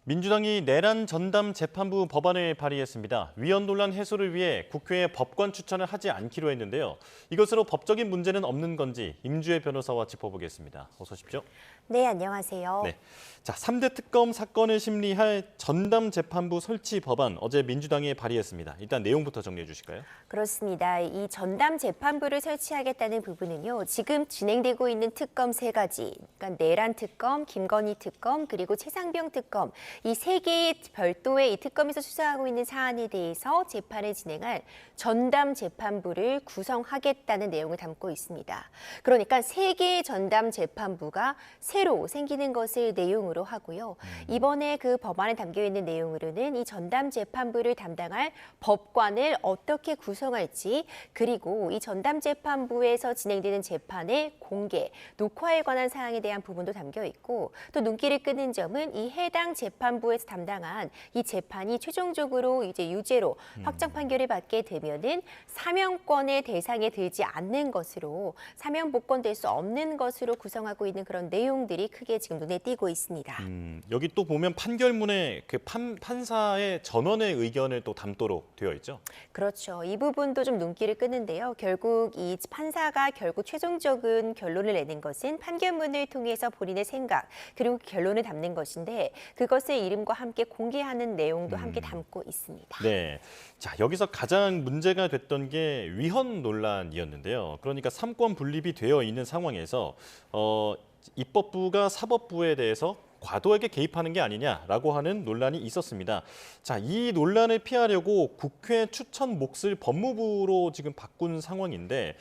민주당이 내란 전담 재판부 법안을 발의했습니다. 위헌 논란 해소를 위해 국회에 법관 추천을 하지 않기로 했는데요. 이것으로 법적인 문제는 없는 건지 임주혜 변호사와 짚어보겠습니다. 어서 오십시오. 네, 안녕하세요. 네. 자, 3대 특검 사건을 심리할 전담 재판부 설치 법안 어제 민주당이 발의했습니다. 일단 내용부터 정리해 주실까요? 그렇습니다. 이 전담 재판부를 설치하겠다는 부분은요. 지금 진행되고 있는 특검 3가지, 그러니까 내란 특검, 김건희 특검, 그리고 최상병 특검, 이 3개의 별도의 이 특검에서 수사하고 있는 사안에 대해서 재판을 진행할 전담 재판부를 구성하겠다는 내용을 담고 있습니다. 그러니까 3개의 전담 재판부가 새로 생기는 것을 내용으로 하고요. 이번에 그 법안에 담겨 있는 내용으로는 이 전담 재판부를 담당할 법관을 어떻게 구성할지, 그리고 이 전담 재판부에서 진행되는 재판의 공개, 녹화에 관한 사항에 대한 부분도 담겨 있고, 또 눈길을 끄는 점은 이 해당 재판부에서 담당한 이 재판이 최종적으로 이제 유죄로 확정 판결을 받게 되면은 사면권의 대상에 들지 않는 것으로, 사면 복권될 수 없는 것으로 구성하고 있는 그런 내용들이 크게 지금 눈에 띄고 있습니다. 여기 또 보면 판결문에 그 판사의 전원의 의견을 또 담도록 되어 있죠. 그렇죠. 이 부분도 좀 눈길을 끄는데요. 결국 이 판사가 결국 최종적인 결론을 내는 것은 판결문을 통해서 본인의 생각, 그리고 결론을 담는 것인데, 그것을 이름과 함께 공개하는 내용도 함께 담고 있습니다. 네. 자, 여기서 가장 문제가 됐던 게 위헌 논란이었는데요. 그러니까 삼권 분립이 되어 있는 상황에서 입법부가 사법부에 대해서 과도하게 개입하는 게 아니냐라고 하는 논란이 있었습니다. 자, 이 논란을 피하려고 국회 추천 몫을 법무부로 지금 바꾼 상황인데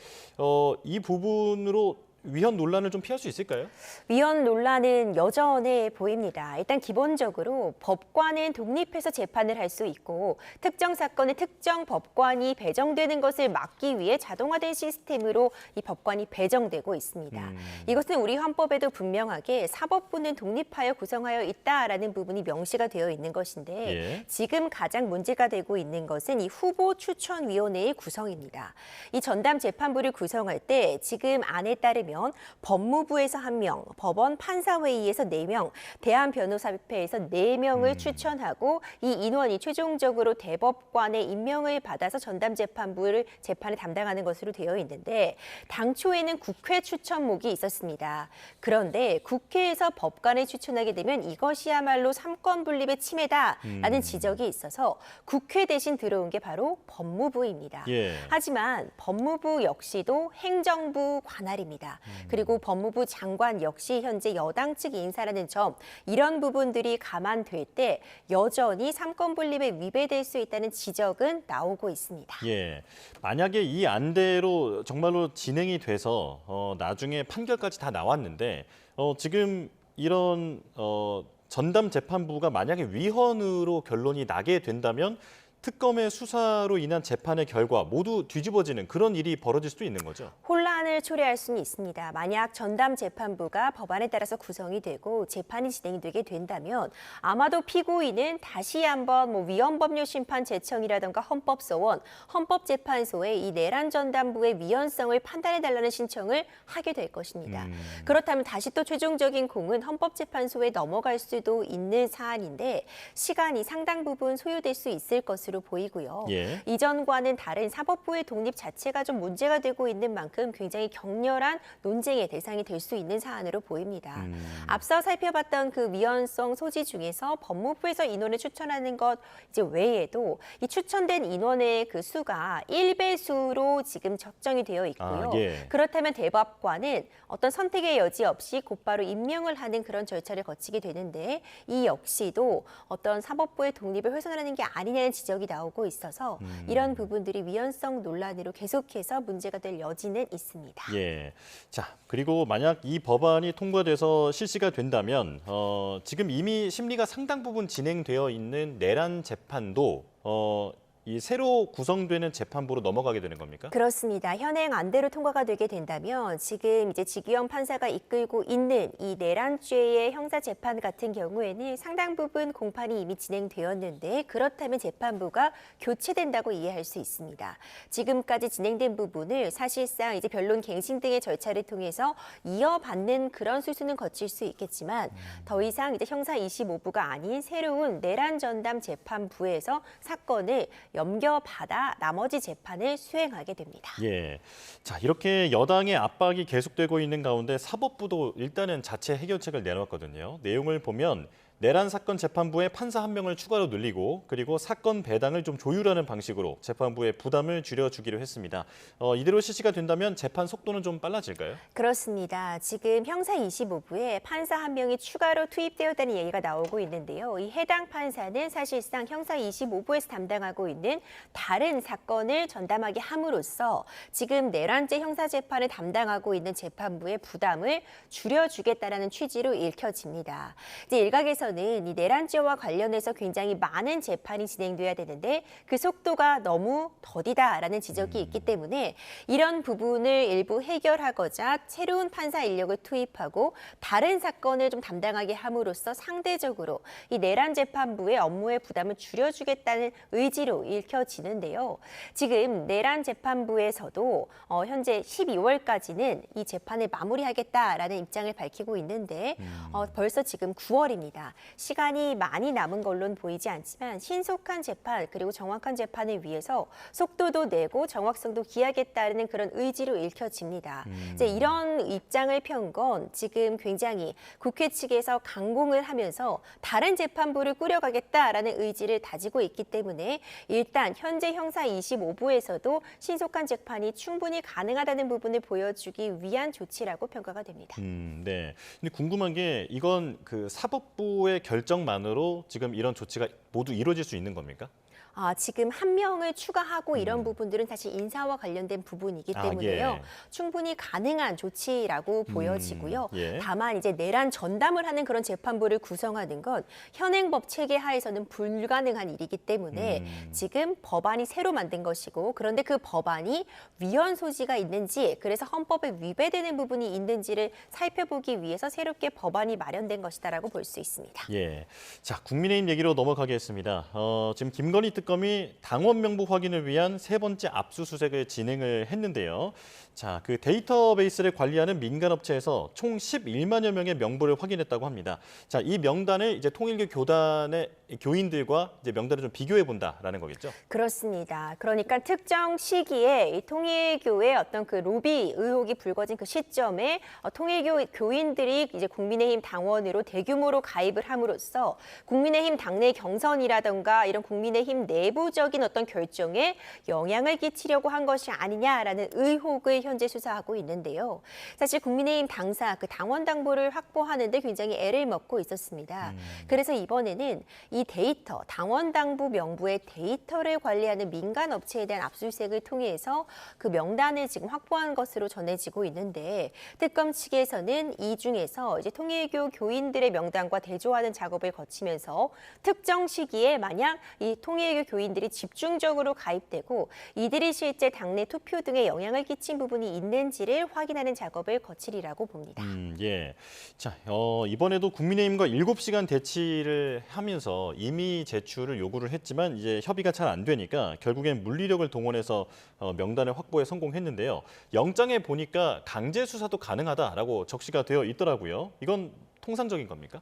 이 부분으로 위헌 논란을 좀 피할 수 있을까요? 위헌 논란은 여전해 보입니다. 일단 기본적으로 법관은 독립해서 재판을 할 수 있고, 특정 사건에 특정 법관이 배정되는 것을 막기 위해 자동화된 시스템으로 이 법관이 배정되고 있습니다. 이것은 우리 헌법에도 분명하게 사법부는 독립하여 구성하여 있다라는 부분이 명시가 되어 있는 것인데, 예. 지금 가장 문제가 되고 있는 것은 이 후보 추천위원회의 구성입니다. 이 전담 재판부를 구성할 때 지금 안에 따르면 법무부에서 1명, 법원 판사회의에서 4명, 대한변호사협회에서 4명을 추천하고, 이 인원이 최종적으로 대법관의 임명을 받아서 전담 재판부를 재판을 담당하는 것으로 되어 있는데, 당초에는 국회 추천목이 있었습니다. 그런데 국회에서 법관을 추천하게 되면 이것이야말로 삼권 분립의 침해다라는 지적이 있어서 국회 대신 들어온 게 바로 법무부입니다. 예. 하지만 법무부 역시도 행정부 관할입니다. 그리고 법무부 장관 역시 현재 여당 측 인사라는 점, 이런 부분들이 감안될 때 여전히 삼권 분립에 위배될 수 있다는 지적은 나오고 있습니다. 예, 만약에 이 안대로 정말로 진행이 돼서 나중에 판결까지 다 나왔는데 지금 이런 전담 재판부가 만약에 위헌으로 결론이 나게 된다면 특검의 수사로 인한 재판의 결과 모두 뒤집어지는 그런 일이 벌어질 수도 있는 거죠. 혼란을 초래할 수는 있습니다. 만약 전담 재판부가 법안에 따라서 구성이 되고 재판이 진행이 되게 된다면 아마도 피고인은 다시 한번 위헌법률 심판 제청이라든가 헌법소원, 헌법재판소에 이 내란 전담부의 위헌성을 판단해달라는 신청을 하게 될 것입니다. 그렇다면 다시 또 최종적인 공은 헌법재판소에 넘어갈 수도 있는 사안인데, 시간이 상당 부분 소요될 수 있을 것으로 보이고요. 예. 이전과는 다른 사법부의 독립 자체가 좀 문제가 되고 있는 만큼 굉장히 격렬한 논쟁의 대상이 될 수 있는 사안으로 보입니다. 앞서 살펴봤던 그 위헌성 소지 중에서 법무부에서 인원을 추천하는 것 이제 외에도 이 추천된 인원의 그 수가 1배수로 지금 적정이 되어 있고요. 예. 그렇다면 대법관은 어떤 선택의 여지 없이 곧바로 임명을 하는 그런 절차를 거치게 되는데, 이 역시도 어떤 사법부의 독립을 훼손하는 게 아니냐는 지적이 나오고 있어서 이런 부분들이 위헌성 논란으로 계속해서 문제가 될 여지는 있습니다. 예. 자, 그리고 만약 이 법안이 통과돼서 실시가 된다면 지금 이미 심리가 상당 부분 진행되어 있는 내란 재판도 이 새로 구성되는 재판부로 넘어가게 되는 겁니까? 그렇습니다. 현행 안대로 통과가 되게 된다면 지금 이제 지기현 판사가 이끌고 있는 이 내란죄의 형사 재판 같은 경우에는 상당 부분 공판이 이미 진행되었는데 그렇다면 재판부가 교체된다고 이해할 수 있습니다. 지금까지 진행된 부분을 사실상 이제 변론 갱신 등의 절차를 통해서 이어받는 그런 수순은 거칠 수 있겠지만 더 이상 이제 형사 25부가 아닌 새로운 내란 전담 재판부에서 사건을 넘겨받아 나머지 재판을 수행하게 됩니다. 예. 자, 이렇게 여당의 압박이 계속되고 있는 가운데 사법부도 일단은 자체 해결책을 내놓았거든요. 내용을 보면 내란 사건 재판부에 판사 한 명을 추가로 늘리고 그리고 사건 배당을 좀 조율하는 방식으로 재판부의 부담을 줄여주기로 했습니다. 이대로 실시가 된다면 재판 속도는 좀 빨라질까요? 그렇습니다. 지금 형사 25부에 판사 한 명이 추가로 투입되었다는 얘기가 나오고 있는데요. 이 해당 판사는 사실상 형사 25부에서 담당하고 있는 다른 사건을 전담하게 함으로써 지금 내란죄 형사재판을 담당하고 있는 재판부의 부담을 줄여주겠다라는 취지로 읽혀집니다. 이제 일각에서는 이 내란죄와 관련해서 굉장히 많은 재판이 진행돼야 되는데 그 속도가 너무 더디다라는 지적이 있기 때문에 이런 부분을 일부 해결하고자 새로운 판사 인력을 투입하고 다른 사건을 좀 담당하게 함으로써 상대적으로 이 내란 재판부의 업무의 부담을 줄여주겠다는 의지로 읽혀지는데요. 지금 내란 재판부에서도 현재 12월까지는 이 재판을 마무리하겠다라는 입장을 밝히고 있는데 벌써 지금 9월입니다. 시간이 많이 남은 걸로는 보이지 않지만 신속한 재판 그리고 정확한 재판을 위해서 속도도 내고 정확성도 기하겠다는 그런 의지로 읽혀집니다. 이제 이런 입장을 편 건 지금 굉장히 국회 측에서 강공을 하면서 다른 재판부를 꾸려가겠다라는 의지를 다지고 있기 때문에 일단 현재 형사 25부에서도 신속한 재판이 충분히 가능하다는 부분을 보여주기 위한 조치라고 평가가 됩니다. 네. 근데 궁금한 게 이건 그 사법부의 결정만으로 지금 이런 조치가 모두 이루어질 수 있는 겁니까? 지금 한 명을 추가하고 이런 부분들은 사실 인사와 관련된 부분이기 때문에요. 예. 충분히 가능한 조치라고 보여지고요. 예. 다만 이제 내란 전담을 하는 그런 재판부를 구성하는 건 현행법 체계 하에서는 불가능한 일이기 때문에 지금 법안이 새로 만든 것이고 그런데 그 법안이 위헌 소지가 있는지 그래서 헌법에 위배되는 부분이 있는지를 살펴보기 위해서 새롭게 법안이 마련된 것이다라고 볼 수 있습니다. 예. 자, 국민의힘 얘기로 넘어가겠습니다. 지금 김건희 특검이 당원 명부 확인을 위한 세 번째 압수수색을 진행을 했는데요. 자, 그 데이터베이스를 관리하는 민간업체에서 총 11만여 명의 명부를 확인했다고 합니다. 자, 이 명단을 이제 통일교 교단의 교인들과 이제 명단을 좀 비교해 본다라는 거겠죠? 그렇습니다. 그러니까 특정 시기에 이 통일교의 어떤 그 로비 의혹이 불거진 그 시점에 통일교 교인들이 이제 국민의힘 당원으로 대규모로 가입을 함으로써 국민의힘 당내 경선이라든가 이런 국민의힘 내부적인 어떤 결정에 영향을 끼치려고 한 것이 아니냐라는 의혹을 현재 수사하고 있는데요. 사실 국민의힘 당사 그 당원 당보를 확보하는 데 굉장히 애를 먹고 있었습니다. 그래서 이번에는 이 데이터, 당원 당부 명부의 데이터를 관리하는 민간 업체에 대한 압수수색을 통해서 그 명단을 지금 확보한 것으로 전해지고 있는데 특검 측에서는 이 중에서 이제 통일교 교인들의 명단과 대조하는 작업을 거치면서 특정 시기에 만약 이 통일교 교인들이 집중적으로 가입되고 이들이 실제 당내 투표 등에 영향을 끼친 부분이 있는지를 확인하는 작업을 거치리라고 봅니다. 예. 자, 이번에도 국민의힘과 7시간 대치를 하면서 임의 제출을 요구를 했지만 이제 협의가 잘 안 되니까 결국엔 물리력을 동원해서 명단을 확보에 성공했는데요. 영장에 보니까 강제 수사도 가능하다라고 적시가 되어 있더라고요. 이건 통상적인 겁니까?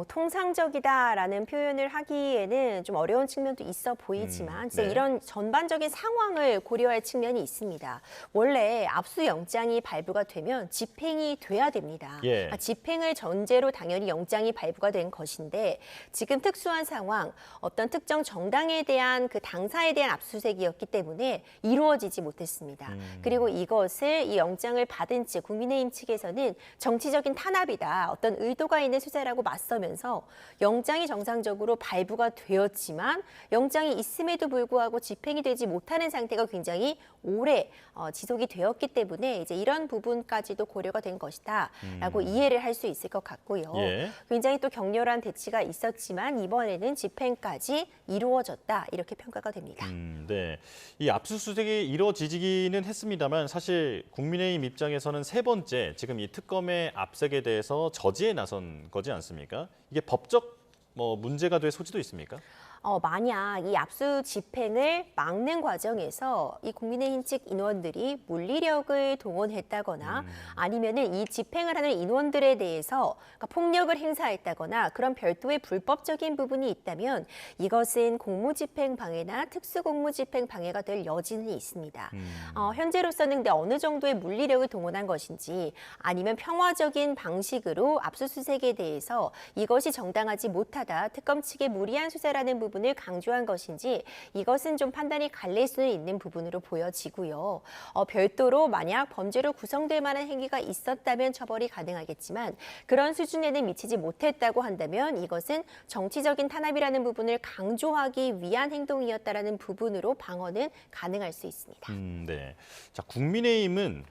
통상적이다라는 표현을 하기에는 좀 어려운 측면도 있어 보이지만 진짜 네. 이런 전반적인 상황을 고려할 측면이 있습니다. 원래 압수영장이 발부가 되면 집행이 돼야 됩니다. 예. 집행을 전제로 당연히 영장이 발부가 된 것인데 지금 특수한 상황, 어떤 특정 정당에 대한 그 당사에 대한 압수수색이었기 때문에 이루어지지 못했습니다. 그리고 이것을 이 영장을 받은 측 국민의힘 측에서는 정치적인 탄압이다, 어떤 의도가 있는 수사라고 맞서 나서면서 영장이 정상적으로 발부가 되었지만 영장이 있음에도 불구하고 집행이 되지 못하는 상태가 굉장히 오래 지속이 되었기 때문에 이제 이런 부분까지도 고려가 된 것이다라고 이해를 할 수 있을 것 같고요. 예. 굉장히 또 격렬한 대치가 있었지만 이번에는 집행까지 이루어졌다 이렇게 평가가 됩니다. 네. 이 압수수색이 이뤄지기는 했습니다만 사실 국민의힘 입장에서는 세 번째 지금 이 특검의 압색에 대해서 저지에 나선 거지 않습니까? 이게 법적 문제가 될 소지도 있습니까? 만약 이 압수 집행을 막는 과정에서 이 국민의힘 측 인원들이 물리력을 동원했다거나 아니면은 이 집행을 하는 인원들에 대해서 그러니까 폭력을 행사했다거나 그런 별도의 불법적인 부분이 있다면 이것은 공무집행 방해나 특수공무집행 방해가 될 여지는 있습니다. 현재로서는 근데 어느 정도의 물리력을 동원한 것인지 아니면 평화적인 방식으로 압수수색에 대해서 이것이 정당하지 못하다 특검 측의 무리한 수사라는 부분을 강조한 것인지 이것은 좀 판단이 갈릴 수는 있는 부분으로 보여지고요. 별도로 만약 범죄로 구성될 만한 행위가 있었다면 처벌이 가능하겠지만 그런 수준에는 미치지 못했다고 한다면 이것은 정치적인 탄압이라는 부분을 강조하기 위한 행동이었다라는 부분으로 방어는 가능할 수 있습니다. 네. 자, 국민의힘은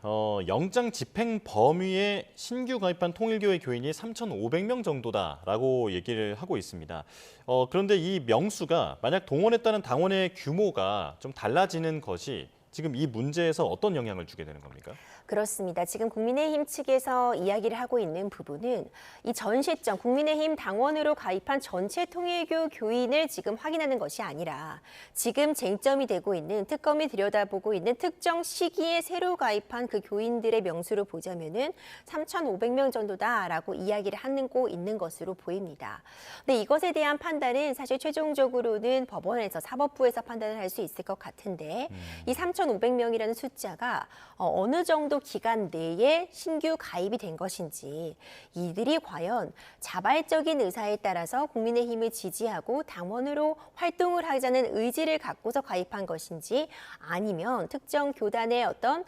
영장 집행 범위에 신규 가입한 통일교회 교인이 3,500명 정도다라고 얘기를 하고 있습니다. 그런데 이 명수가 만약 동원했다는 당원의 규모가 좀 달라지는 것이 지금 이 문제에서 어떤 영향을 주게 되는 겁니까? 그렇습니다. 지금 국민의힘 측에서 이야기를 하고 있는 부분은 이 전 시점 국민의힘 당원으로 가입한 전체 통일교 교인을 지금 확인하는 것이 아니라 지금 쟁점이 되고 있는 특검이 들여다보고 있는 특정 시기에 새로 가입한 그 교인들의 명수로 보자면은 3,500명 정도다라고 이야기를 하고 있는 것으로 보입니다. 근데 이것에 대한 판단은 사실 최종적으로는 법원에서 사법부에서 판단을 할 수 있을 것 같은데 이 3,500명이라는 숫자가 어느 정도 기간 내에 신규 가입이 된 것인지 이들이 과연 자발적인 의사에 따라서 국민의힘을 지지하고 당원으로 활동을 하자는 의지를 갖고서 가입한 것인지 아니면 특정 교단의 어떤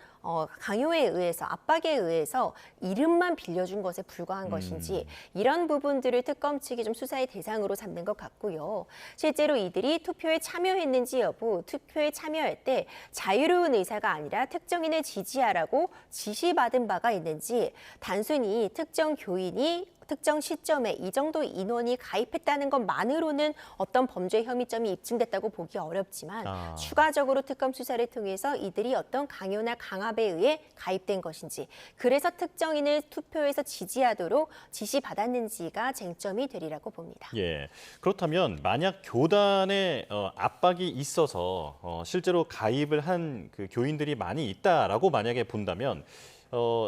강요에 의해서 압박에 의해서 이름만 빌려준 것에 불과한 것인지 이런 부분들을 특검 측이 좀 수사의 대상으로 삼는 것 같고요. 실제로 이들이 투표에 참여했는지 여부, 투표에 참여할 때 자유로운 의사가 아니라 특정인을 지지하라고 지시받은 바가 있는지 단순히 특정 교인이 특정 시점에 이 정도 인원이 가입했다는 것만으로는 어떤 범죄 혐의점이 입증됐다고 보기 어렵지만 추가적으로 특검 수사를 통해서 이들이 어떤 강요나 강압에 의해 가입된 것인지 그래서 특정인을 투표에서 지지하도록 지시받았는지가 쟁점이 되리라고 봅니다. 예. 그렇다면 만약 교단에 압박이 있어서 실제로 가입을 한 그 교인들이 많이 있다라고 만약에 본다면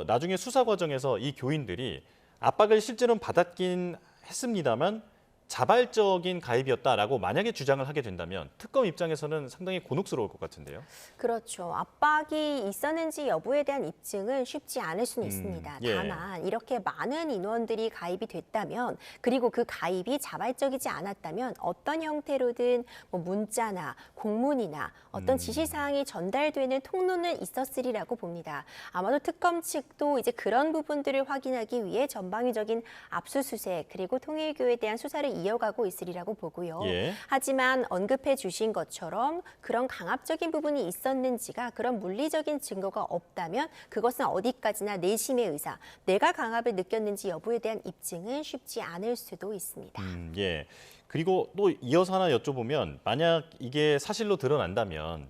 나중에 수사 과정에서 이 교인들이 압박을 실제로는 받았긴 했습니다만 자발적인 가입이었다라고 만약에 주장을 하게 된다면 특검 입장에서는 상당히 곤혹스러울 것 같은데요. 그렇죠. 압박이 있었는지 여부에 대한 입증은 쉽지 않을 수는 있습니다. 예. 다만 이렇게 많은 인원들이 가입이 됐다면 그리고 그 가입이 자발적이지 않았다면 어떤 형태로든 뭐 문자나 공문이나 어떤 지시사항이 전달되는 통로는 있었으리라고 봅니다. 아마도 특검 측도 이제 그런 부분들을 확인하기 위해 전방위적인 압수수색 그리고 통일교에 대한 수사를 이어가고 있으리라고 보고요. 예. 하지만 언급해 주신 것처럼 그런 강압적인 부분이 있었는지가 그런 물리적인 증거가 없다면 그것은 어디까지나 내심의 의사, 내가 강압을 느꼈는지 여부에 대한 입증은 쉽지 않을 수도 있습니다. 예. 그리고 또 이어서 하나 여쭤보면 만약 이게 사실로 드러난다면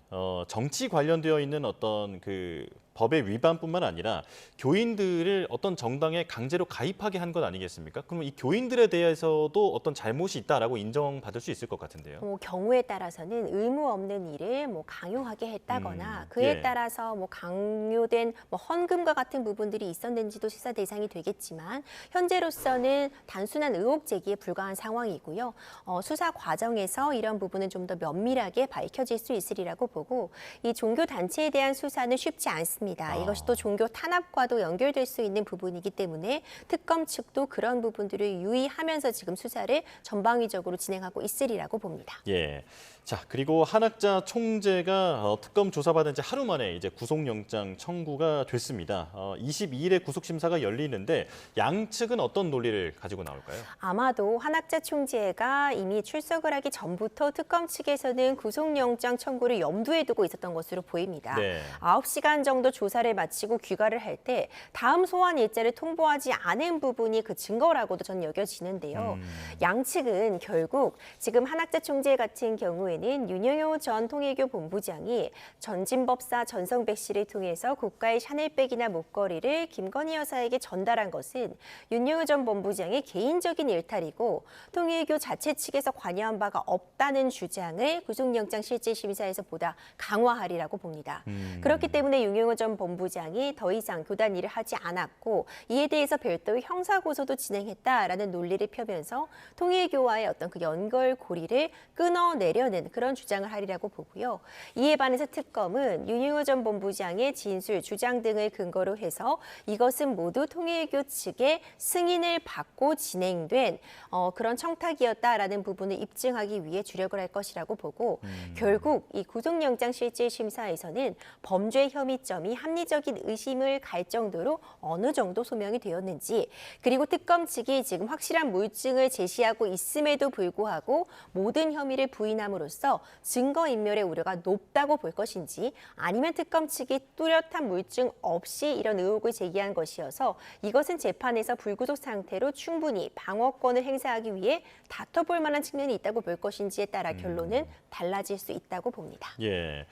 정치 관련되어 있는 어떤 그 법의 위반뿐만 아니라 교인들을 어떤 정당에 강제로 가입하게 한 것 아니겠습니까? 그럼 이 교인들에 대해서도 어떤 잘못이 있다라고 인정받을 수 있을 것 같은데요. 경우에 따라서는 의무 없는 일을 강요하게 했다거나 그에 예. 따라서 강요된 헌금과 같은 부분들이 있었는지도 수사 대상이 되겠지만 현재로서는 단순한 의혹 제기에 불과한 상황이고요. 수사 과정에서 이런 부분은 좀 더 면밀하게 밝혀질 수 있으리라고 보고 이 종교 단체에 대한 수사는 쉽지 않습니다. 있습니다. 이것이 또 종교 탄압과도 연결될 수 있는 부분이기 때문에 특검 측도 그런 부분들을 유의하면서 지금 수사를 전방위적으로 진행하고 있으리라고 봅니다. 예. 자, 그리고 한학자 총재가 특검 조사받은 지 하루 만에 이제 구속영장 청구가 됐습니다. 22일에 구속 심사가 열리는데 양측은 어떤 논리를 가지고 나올까요? 아마도 한학자 총재가 이미 출석을 하기 전부터 특검 측에서는 구속영장 청구를 염두에 두고 있었던 것으로 보입니다. 네. 9시간 정도 조사를 마치고 귀가를 할 때 다음 소환 일자를 통보하지 않은 부분이 그 증거라고도 저는 여겨지는데요. 양측은 결국 지금 한학자 총재 같은 경우에는 윤영효 전 통일교 본부장이 전진법사 전성백 씨를 통해서 고가의 샤넬백이나 목걸이를 김건희 여사에게 전달한 것은 윤영효 전 본부장의 개인적인 일탈이고 통일교 자체 측에서 관여한 바가 없다는 주장을 구속영장 실질심사에서 보다 강화하리라고 봅니다. 그렇기 때문에 윤영효 전 본부장이 더 이상 교단 일을 하지 않았고 이에 대해서 별도의 형사고소도 진행했다라는 논리를 펴면서 통일교와의 어떤 그 연결고리를 끊어내려는 그런 주장을 하리라고 보고요. 이에 반해서 특검은 윤영효 전 본부장의 진술, 주장 등을 근거로 해서 이것은 모두 통일교 측의 승인을 받고 진행된 그런 청탁이었다라는 부분을 입증하기 위해 주력을 할 것이라고 보고 결국 이 구속영장 실질심사에서는 범죄 혐의점이 합리적인 의심을 갈 정도로 어느 정도 소명이 되었는지 그리고 특검 측이 지금 확실한 물증을 제시하고 있음에도 불구하고 모든 혐의를 부인함으로써 증거인멸의 우려가 높다고 볼 것인지 아니면 특검 측이 뚜렷한 물증 없이 이런 의혹을 제기한 것이어서 이것은 재판에서 불구속 상태로 충분히 방어권을 행사하기 위해 다퉈볼 만한 측면이 있다고 볼 것인지에 따라 결론은 달라질 수 있다고 봅니다. 예.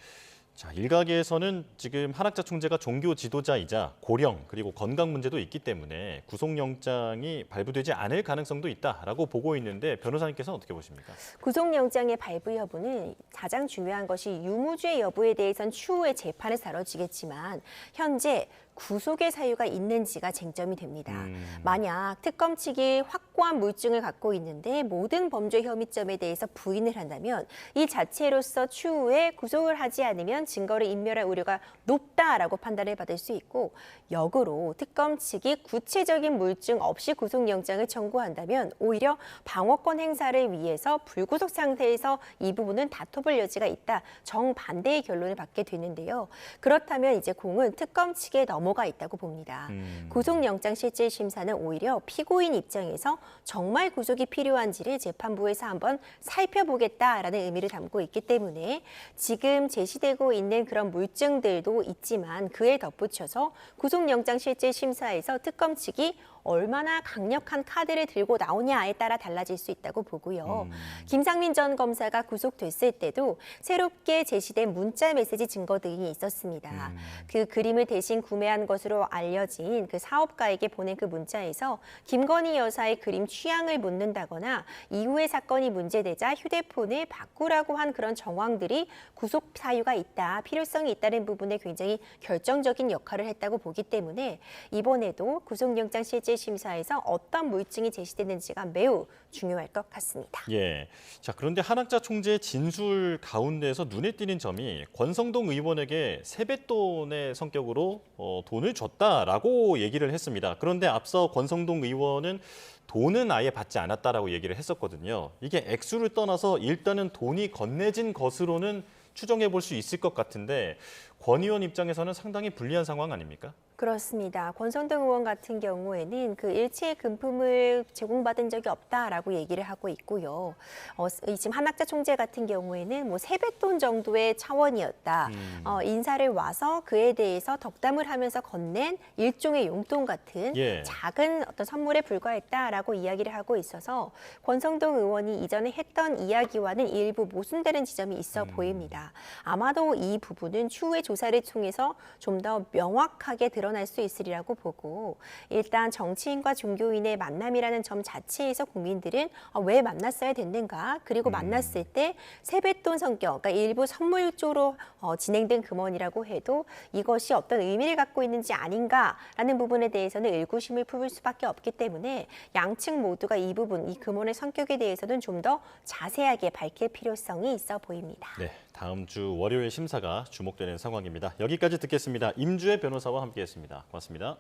자, 일각에서는 지금 한학자 총재가 종교 지도자이자 고령 그리고 건강 문제도 있기 때문에 구속영장이 발부되지 않을 가능성도 있다라고 보고 있는데 변호사님께서는 어떻게 보십니까? 구속영장의 발부 여부는 가장 중요한 것이 유무죄 여부에 대해서는 추후에 재판에서 다뤄지겠지만 현재 구속의 사유가 있는지가 쟁점이 됩니다. 만약 특검 측이 확고한 물증을 갖고 있는데 모든 범죄 혐의점에 대해서 부인을 한다면 이 자체로서 추후에 구속을 하지 않으면 증거를 인멸할 우려가 높다라고 판단을 받을 수 있고 역으로 특검 측이 구체적인 물증 없이 구속영장을 청구한다면 오히려 방어권 행사를 위해서 불구속 상태에서 이 부분은 다퉈볼 여지가 있다. 정반대의 결론을 받게 되는데요. 그렇다면 이제 공은 특검 측에 넘어가 있다고 봅니다. 구속영장 실질심사는 오히려 피고인 입장에서 정말 구속이 필요한지를 재판부에서 한번 살펴보겠다라는 의미를 담고 있기 때문에 지금 제시되고 있는 그런 물증들도 있지만 그에 덧붙여서 구속영장 실질심사에서 특검 측이 얼마나 강력한 카드를 들고 나오냐에 따라 달라질 수 있다고 보고요. 김상민 전 검사가 구속됐을 때도 새롭게 제시된 문자 메시지 증거 등이 있었습니다. 그 그림을 대신 구매한 것으로 알려진 그 사업가에게 보낸 그 문자에서 김건희 여사의 그림 취향을 묻는다거나 이후에 사건이 문제되자 휴대폰을 바꾸라고 한 그런 정황들이 구속 사유가 있다, 필요성이 있다는 부분에 굉장히 결정적인 역할을 했다고 보기 때문에 이번에도 구속영장 실질심사에서 어떤 물증이 제시되는지가 매우 중요할 것 같습니다. 예. 자, 그런데 한학자 총재의 진술 가운데서 눈에 띄는 점이 권성동 의원에게 세뱃돈의 성격으로 돈을 줬다라고 얘기를 했습니다. 그런데 앞서 권성동 의원은 돈은 아예 받지 않았다라고 얘기를 했었거든요. 이게 액수를 떠나서 일단은 돈이 건네진 것으로는 추정해 볼 수 있을 것 같은데 권 의원 입장에서는 상당히 불리한 상황 아닙니까? 그렇습니다. 권성동 의원 같은 경우에는 그 일체의 금품을 제공받은 적이 없다라고 얘기를 하고 있고요. 지금 한학자 총재 같은 경우에는 뭐 세뱃돈 정도의 차원이었다. 인사를 와서 그에 대해서 덕담을 하면서 건넨 일종의 용돈 같은 작은 어떤 선물에 불과했다라고 이야기를 하고 있어서 권성동 의원이 이전에 했던 이야기와는 일부 모순되는 지점이 있어 보입니다. 아마도 이 부분은 추후의 조사를 통해서 좀 더 명확하게 드러날 수 있으리라고 보고 일단 정치인과 종교인의 만남이라는 점 자체에서 국민들은 왜 만났어야 됐는가 그리고 만났을 때 세뱃돈 성격, 그러니까 일부 선물 쪽으로 진행된 금원이라고 해도 이것이 어떤 의미를 갖고 있는지 아닌가라는 부분에 대해서는 의구심을 품을 수밖에 없기 때문에 양측 모두가 이 부분, 이 금원의 성격에 대해서는 좀 더 자세하게 밝힐 필요성이 있어 보입니다. 네, 다음 주 월요일 심사가 주목되는 상황. 상황입니다. 여기까지 듣겠습니다. 임주혜 변호사와 함께했습니다. 고맙습니다.